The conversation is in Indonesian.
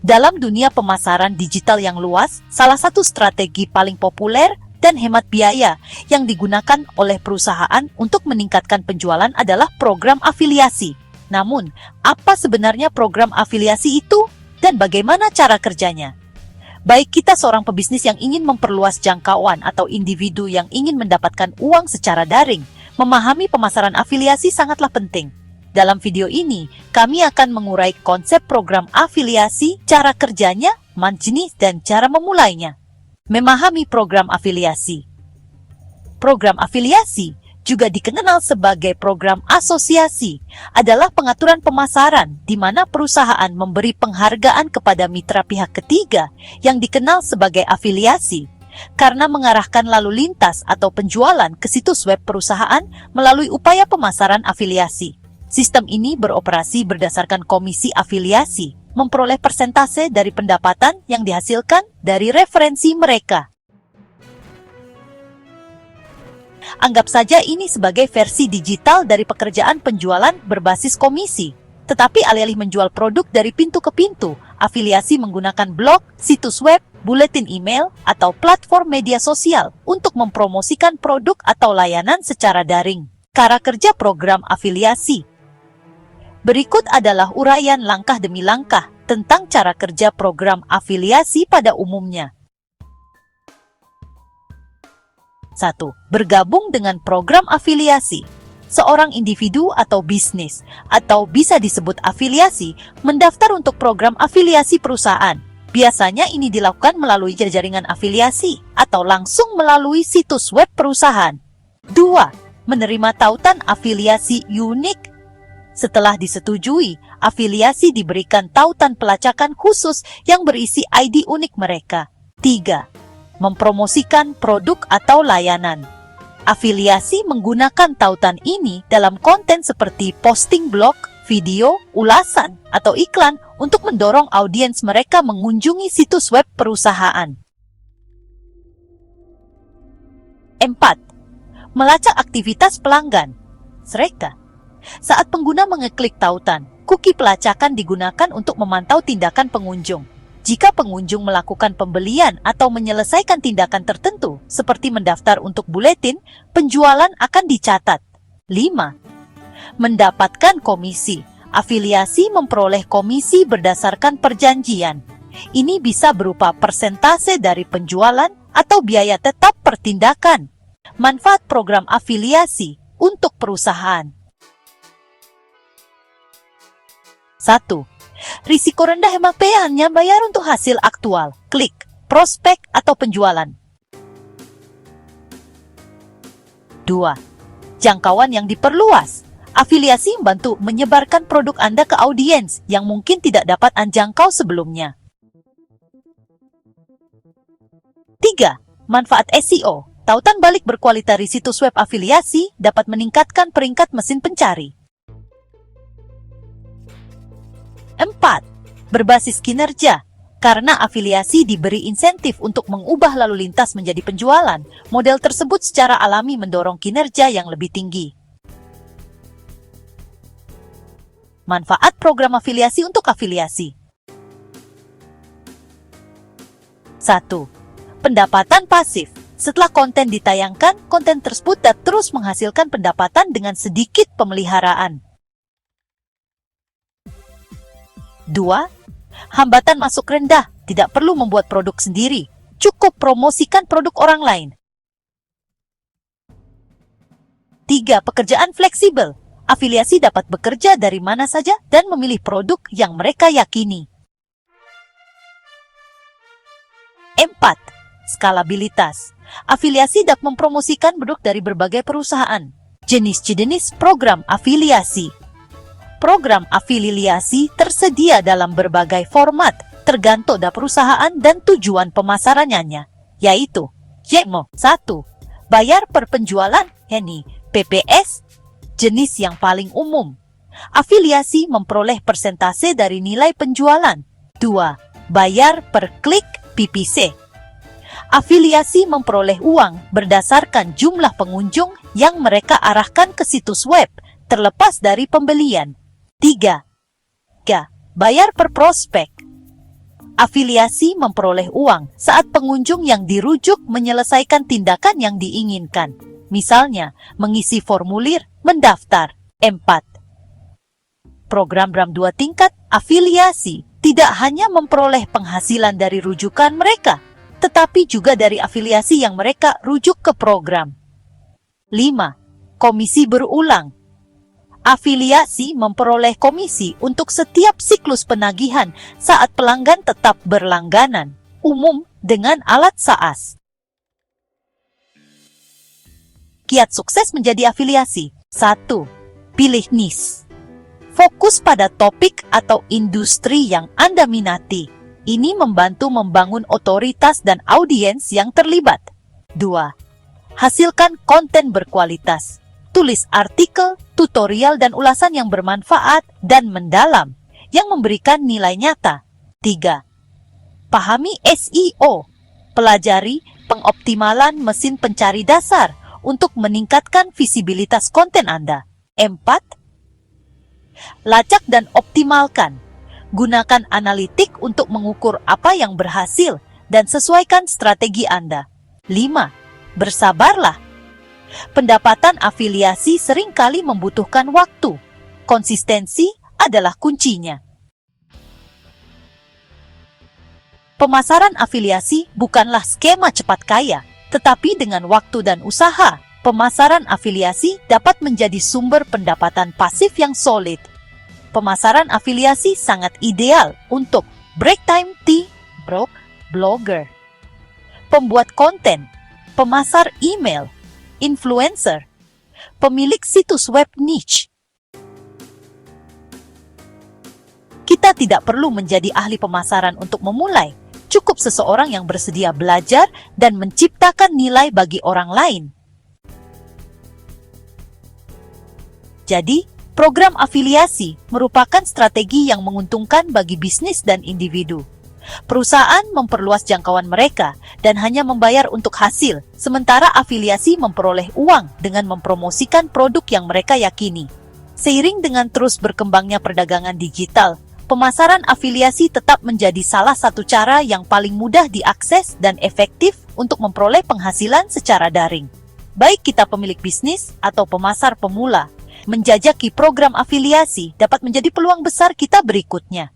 Dalam dunia pemasaran digital yang luas, salah satu strategi paling populer dan hemat biaya yang digunakan oleh perusahaan untuk meningkatkan penjualan adalah program afiliasi. Namun, apa sebenarnya program afiliasi itu dan bagaimana cara kerjanya? Baik kita seorang pebisnis yang ingin memperluas jangkauan atau individu yang ingin mendapatkan uang secara daring, memahami pemasaran afiliasi sangatlah penting. Dalam video ini, kami akan mengurai konsep program afiliasi, cara kerjanya, jenis, dan cara memulainya. Memahami program afiliasi. Program afiliasi, juga dikenal sebagai program asosiasi, adalah pengaturan pemasaran di mana perusahaan memberi penghargaan kepada mitra pihak ketiga yang dikenal sebagai afiliasi, karena mengarahkan lalu lintas atau penjualan ke situs web perusahaan melalui upaya pemasaran afiliasi. Sistem ini beroperasi berdasarkan komisi afiliasi, memperoleh persentase dari pendapatan yang dihasilkan dari referensi mereka. Anggap saja ini sebagai versi digital dari pekerjaan penjualan berbasis komisi. Tetapi alih-alih menjual produk dari pintu ke pintu, afiliasi menggunakan blog, situs web, buletin email, atau platform media sosial untuk mempromosikan produk atau layanan secara daring. Cara kerja program afiliasi. Berikut adalah uraian langkah demi langkah tentang cara kerja program afiliasi pada umumnya. 1. Bergabung dengan program afiliasi. Seorang individu atau bisnis, atau bisa disebut afiliasi, mendaftar untuk program afiliasi perusahaan. Biasanya ini dilakukan melalui jaringan afiliasi, atau langsung melalui situs web perusahaan. 2. Menerima tautan afiliasi unik. Setelah disetujui, afiliasi diberikan tautan pelacakan khusus yang berisi ID unik mereka. 3. Mempromosikan produk atau layanan. Afiliasi menggunakan tautan ini dalam konten seperti posting blog, video, ulasan, atau iklan untuk mendorong audiens mereka mengunjungi situs web perusahaan. 4. Melacak aktivitas pelanggan. Sereka. Saat pengguna mengeklik tautan, kuki pelacakan digunakan untuk memantau tindakan pengunjung. Jika pengunjung melakukan pembelian atau menyelesaikan tindakan tertentu, seperti mendaftar untuk buletin, penjualan akan dicatat. 5. Mendapatkan komisi. Afiliasi memperoleh komisi berdasarkan perjanjian. Ini bisa berupa persentase dari penjualan atau biaya tetap per tindakan. Manfaat program afiliasi untuk perusahaan. 1. Risiko rendah hemat biaya, hanya bayar untuk hasil aktual, klik, prospek, atau penjualan. 2. Jangkauan yang diperluas. Afiliasi membantu menyebarkan produk Anda ke audiens yang mungkin tidak dapat Anda jangkau sebelumnya. 3. Manfaat SEO. Tautan balik berkualitas di situs web afiliasi dapat meningkatkan peringkat mesin pencari. 4. Berbasis kinerja. Karena afiliasi diberi insentif untuk mengubah lalu lintas menjadi penjualan, model tersebut secara alami mendorong kinerja yang lebih tinggi. Manfaat program afiliasi untuk afiliasi. 1. Pendapatan pasif. Setelah konten ditayangkan, konten tersebut terus menghasilkan pendapatan dengan sedikit pemeliharaan. 2. Hambatan masuk rendah. Tidak perlu membuat produk sendiri. Cukup promosikan produk orang lain. 3. Pekerjaan fleksibel. Afiliasi dapat bekerja dari mana saja dan memilih produk yang mereka yakini. 4. Skalabilitas. Afiliasi dapat mempromosikan produk dari berbagai perusahaan. Jenis-jenis program afiliasi. Program afiliasi tersedia dalam berbagai format, tergantung dari perusahaan dan tujuan pemasarannya, yaitu 1. Bayar per penjualan, yakni PPS, jenis yang paling umum. Afiliasi memperoleh persentase dari nilai penjualan. 2. Bayar per klik, PPC. Afiliasi memperoleh uang berdasarkan jumlah pengunjung yang mereka arahkan ke situs web, terlepas dari pembelian. 3. Bayar per prospek. Afiliasi memperoleh uang saat pengunjung yang dirujuk menyelesaikan tindakan yang diinginkan. Misalnya, mengisi formulir, mendaftar. 4. Program RAM 2 tingkat afiliasi tidak hanya memperoleh penghasilan dari rujukan mereka, tetapi juga dari afiliasi yang mereka rujuk ke program. 5. Komisi berulang. Afiliasi memperoleh komisi untuk setiap siklus penagihan saat pelanggan tetap berlangganan, umum dengan alat SaaS. Kiat sukses menjadi afiliasi. 1. Pilih niche. Fokus pada topik atau industri yang Anda minati. Ini membantu membangun otoritas dan audiens yang terlibat. 2. Hasilkan konten berkualitas. Tulis artikel, tutorial, dan ulasan yang bermanfaat dan mendalam, yang memberikan nilai nyata. 3. Pahami SEO. Pelajari pengoptimalan mesin pencari dasar untuk meningkatkan visibilitas konten Anda. 4. Lacak dan optimalkan. Gunakan analitik untuk mengukur apa yang berhasil dan sesuaikan strategi Anda. 5. Bersabarlah. Pendapatan afiliasi seringkali membutuhkan waktu. Konsistensi adalah kuncinya. Pemasaran afiliasi bukanlah skema cepat kaya, tetapi dengan waktu dan usaha, pemasaran afiliasi dapat menjadi sumber pendapatan pasif yang solid. Pemasaran afiliasi sangat ideal untuk break time tea, blogger, pembuat konten, pemasar email, influencer, pemilik situs web niche. Kita tidak perlu menjadi ahli pemasaran untuk memulai. Cukup seseorang yang bersedia belajar dan menciptakan nilai bagi orang lain. Jadi, program afiliasi merupakan strategi yang menguntungkan bagi bisnis dan individu. Perusahaan memperluas jangkauan mereka dan hanya membayar untuk hasil, sementara afiliasi memperoleh uang dengan mempromosikan produk yang mereka yakini. Seiring dengan terus berkembangnya perdagangan digital, pemasaran afiliasi tetap menjadi salah satu cara yang paling mudah diakses dan efektif untuk memperoleh penghasilan secara daring. Baik kita pemilik bisnis atau pemasar pemula, menjajaki program afiliasi dapat menjadi peluang besar kita berikutnya.